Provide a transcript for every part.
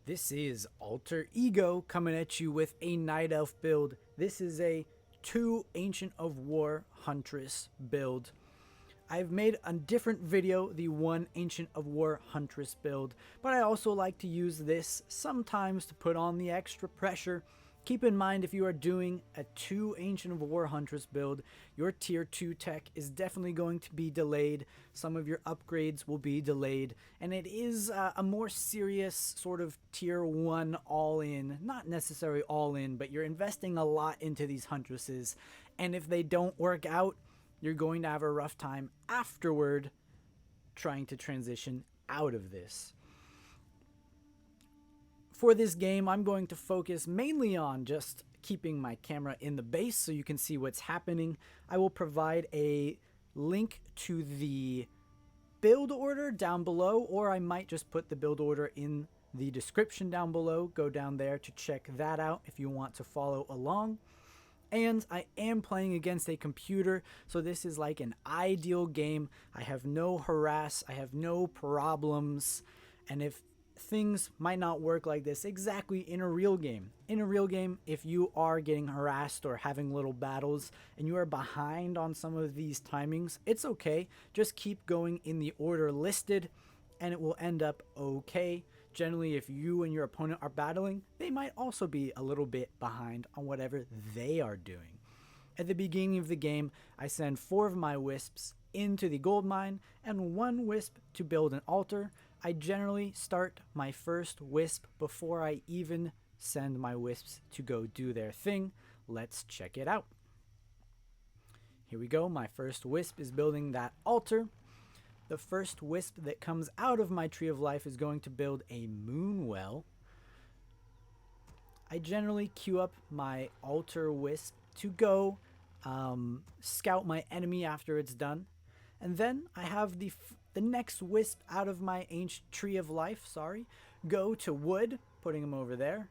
This is Alter Ego coming at you with a Night Elf build. This is a 2 Ancient of War Huntress build. I've made a different video, the 1 Ancient of War Huntress build, but I also like to use this sometimes to put on the extra pressure. Keep in mind, if you are doing a 2 Ancient of War Huntress build, your tier 2 tech is definitely going to be delayed. Some of your upgrades will be delayed, and it is a more serious sort of tier 1 all-in. Not necessarily all-in, but you're investing a lot into these Huntresses, and if they don't work out, you're going to have a rough time afterward trying to transition out of this. For this game, I'm going to focus mainly on just keeping my camera in the base so you can see what's happening. I will provide a link to the build order down below, or I might just put the build order in the description down below. Go down there to check that out if you want to follow along. And I am playing against a computer, so this is like an ideal game. I have no harass, I have no problems, and if things might not work like this exactly in a real game. In a real game, if you are getting harassed or having little battles and you are behind on some of these timings, it's okay. Just keep going in the order listed and it will end up okay. Generally, if you and your opponent are battling, they might also be a little bit behind on whatever they are doing. At the beginning of the game, I send 4 of my Wisps into the gold mine and 1 Wisp to build an altar. I generally start my first Wisp before I even send my Wisps to go do their thing. Let's check it out. Here we go. My first Wisp is building that altar. The first Wisp that comes out of my Tree of Life is going to build a Moonwell. I generally queue up my altar Wisp to go scout my enemy after it's done. And then I have the next Wisp out of my ancient Tree of Life, go to wood, putting them over there.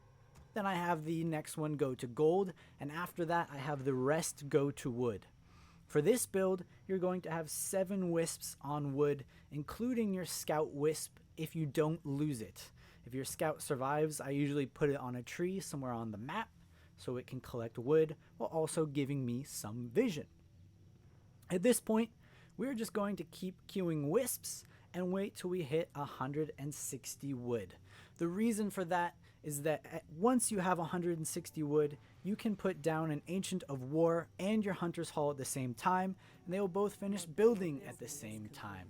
Then I have the next one go to gold, and after that I have the rest go to wood. For this build, you're going to have 7 Wisps on wood, including your Scout Wisp if you don't lose it. If your Scout survives, I usually put it on a tree somewhere on the map so it can collect wood while also giving me some vision. At this point, we're just going to keep queuing Wisps and wait till we hit 160 wood. The reason for that is that once you have 160 wood, you can put down an Ancient of War and your Hunter's Hall at the same time, and they will both finish building at the same time.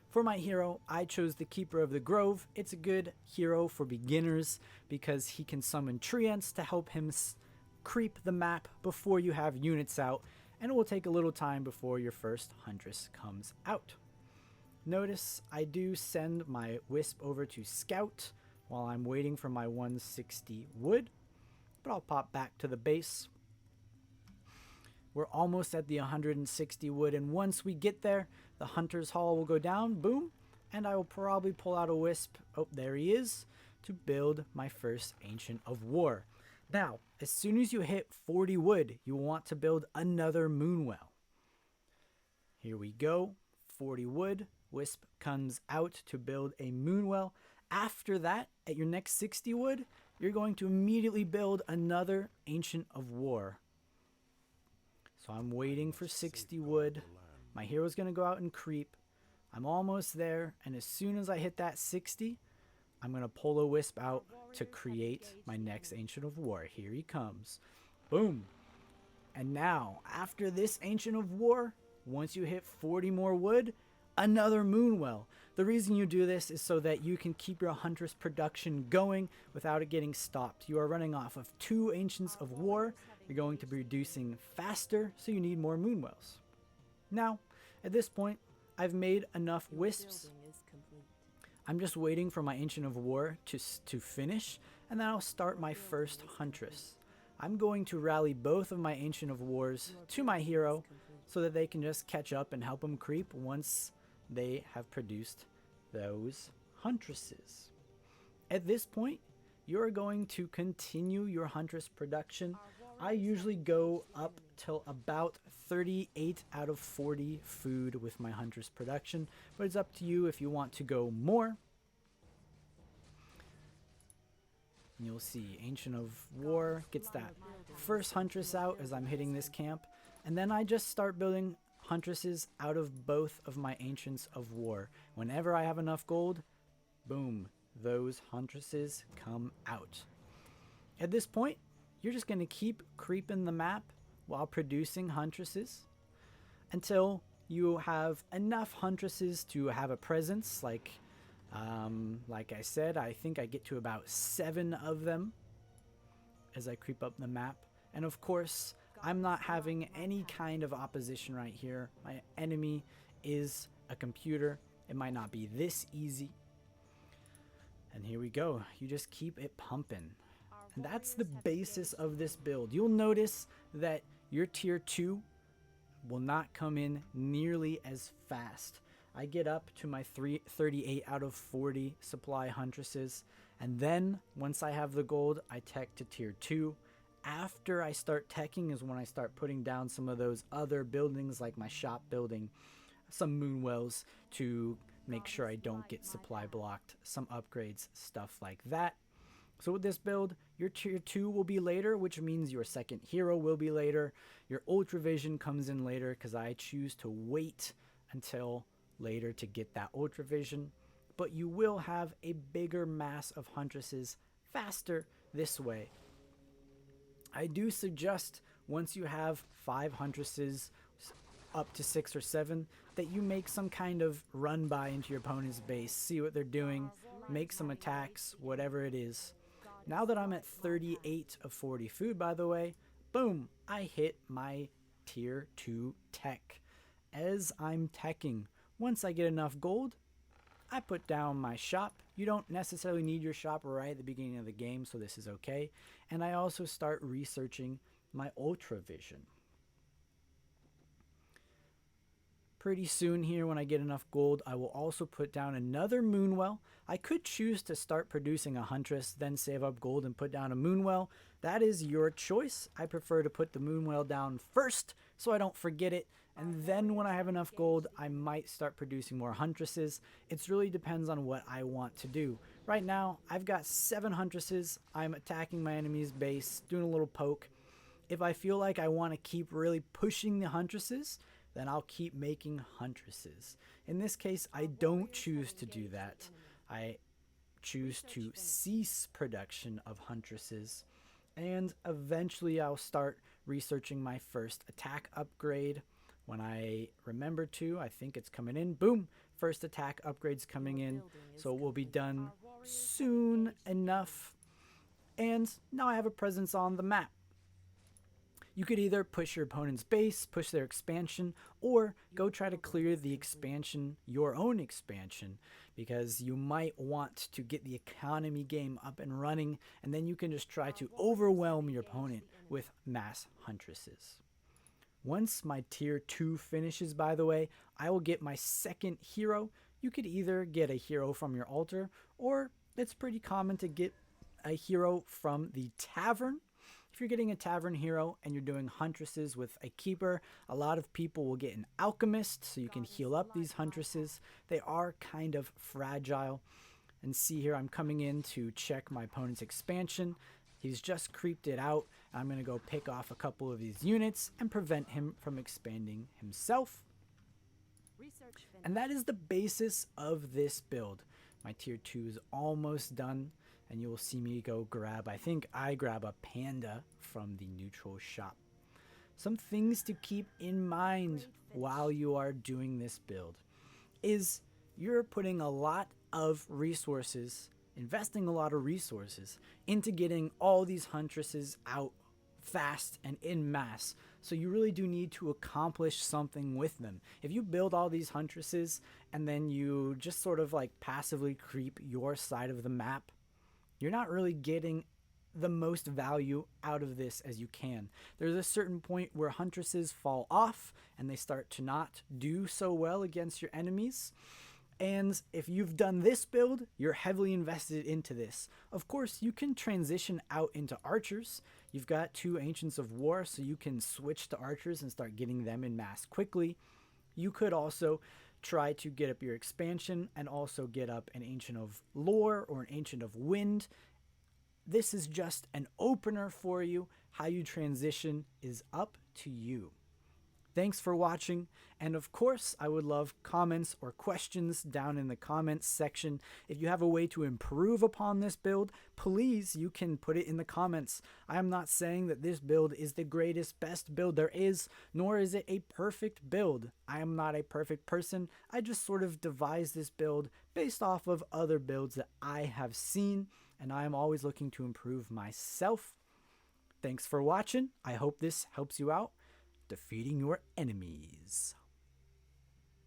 For my hero, I chose the Keeper of the Grove. It's a good hero for beginners because he can summon treants to help him creep the map before you have units out, and it will take a little time before your first Huntress comes out. Notice I do send my Wisp over to Scout while I'm waiting for my 160 wood, but I'll pop back to the base. We're almost at the 160 wood, and once we get there, the Hunter's Hall will go down, boom, and I will probably pull out a Wisp, oh, there he is, to build my first Ancient of War. Now, as soon as you hit 40 wood, you want to build another Moonwell. Here we go, 40 wood, Wisp comes out to build a Moonwell. After that, at your next 60 wood, you're going to immediately build another Ancient of War. So I'm waiting for 60 wood. My hero's going to go out and creep. I'm almost there, and as soon as I hit that 60, I'm going to pull a Wisp out to create my next Ancient of War. Here he comes. Boom. And now, after this Ancient of War, once you hit 40 more wood, another Moonwell. The reason you do this is so that you can keep your Huntress production going without it getting stopped. You are running off of 2 Ancients of War. You're going to be reducing faster, so you need more Moonwells. Now, at this point, I've made enough Wisps. I'm just waiting for my Ancient of War to finish, and then I'll start my first Huntress. I'm going to rally both of my Ancient of Wars to my hero so that they can just catch up and help him creep once they have produced those Huntresses. At this point, you're going to continue your Huntress production. I usually go up till about 38 out of 40 food with my Huntress production, but it's up to you if you want to go more. And you'll see Ancient of War gets that first Huntress out as I'm hitting this camp. And then I just start building Huntresses out of both of my Ancients of War. Whenever I have enough gold, boom, those Huntresses come out. At this point, you're just going to keep creeping the map while producing Huntresses until you have enough Huntresses to have a presence. Like I said, I think I get to about 7 of them as I creep up the map. And of course, I'm not having any kind of opposition right here. My enemy is a computer. It might not be this easy. And here we go. You just keep it pumping. And that's the basis of this build. You'll notice that your tier 2 will not come in nearly as fast. I get up to my 38 out of 40 supply Huntresses. And then once I have the gold, I tech to tier 2. After I start teching is when I start putting down some of those other buildings like my shop building, some Moonwells to make sure I don't get supply blocked, some upgrades, stuff like that. So with this build, your tier 2 will be later, which means your second hero will be later. Your Ultravision comes in later because I choose to wait until later to get that Ultravision. But you will have a bigger mass of Huntresses faster this way. I do suggest once you have 5 Huntresses up to 6 or 7 that you make some kind of run by into your opponent's base, see what they're doing, make some attacks, whatever it is. Now that I'm at 38 of 40 food, by the way, boom, I hit my tier 2 tech. As I'm teching, once I get enough gold, I put down my shop. You don't necessarily need your shop right at the beginning of the game, so this is okay. And I also start researching my Ultravision. Pretty soon here, when I get enough gold, I will also put down another Moonwell. I could choose to start producing a Huntress, then save up gold and put down a Moonwell. That is your choice. I prefer to put the Moonwell down first so I don't forget it. And then when I have enough gold, I might start producing more Huntresses. It really depends on what I want to do. Right now, I've got 7 Huntresses. I'm attacking my enemy's base, doing a little poke. If I feel like I want to keep really pushing the Huntresses, then I'll keep making Huntresses. In this case, I don't choose to do that. I choose to cease production of Huntresses. And eventually I'll start researching my first attack upgrade. When I remember to, I think it's coming in. Boom! First attack upgrade's coming in. So it will be done soon enough. And now I have a presence on the map. You could either push your opponent's base, push their expansion, or go try to clear the expansion, your own expansion, because you might want to get the economy game up and running, and then you can just try to overwhelm your opponent with mass Huntresses. Once my tier 2 finishes, by the way, I will get my second hero. You could either get a hero from your altar, or it's pretty common to get a hero from the tavern. If you're getting a tavern hero and you're doing Huntresses with a keeper, a lot of people will get an alchemist so you can heal up these Huntresses. They are kind of fragile. And see here, I'm coming in to check my opponent's expansion. He's just creeped it out. I'm going to go pick off a couple of these units and prevent him from expanding himself. And that is the basis of this build. My tier 2 is almost done. And you will see me go grab, I think I grab a panda from the neutral shop. Some things to keep in mind while you are doing this build is you're putting a lot of resources, investing a lot of resources into getting all these Huntresses out fast and in mass. So you really do need to accomplish something with them. If you build all these Huntresses and then you just sort of like passively creep your side of the map, you're not really getting the most value out of this as you can. There's a certain point where Huntresses fall off and they start to not do so well against your enemies. And if you've done this build, you're heavily invested into this. Of course, you can transition out into archers. You've got 2 Ancients of War, so you can switch to archers and start getting them in mass quickly. You could also try to get up your expansion and also get up an Ancient of Lore or an Ancient of Wind. this is just an opener for you. How you transition is up to you. Thanks for watching, and of course, I would love comments or questions down in the comments section. If you have a way to improve upon this build, please, you can put it in the comments. I am not saying that this build is the greatest, best build there is, nor is it a perfect build. I am not a perfect person. I just sort of devised this build based off of other builds that I have seen, and I am always looking to improve myself. Thanks for watching. I hope this helps you out defeating your enemies.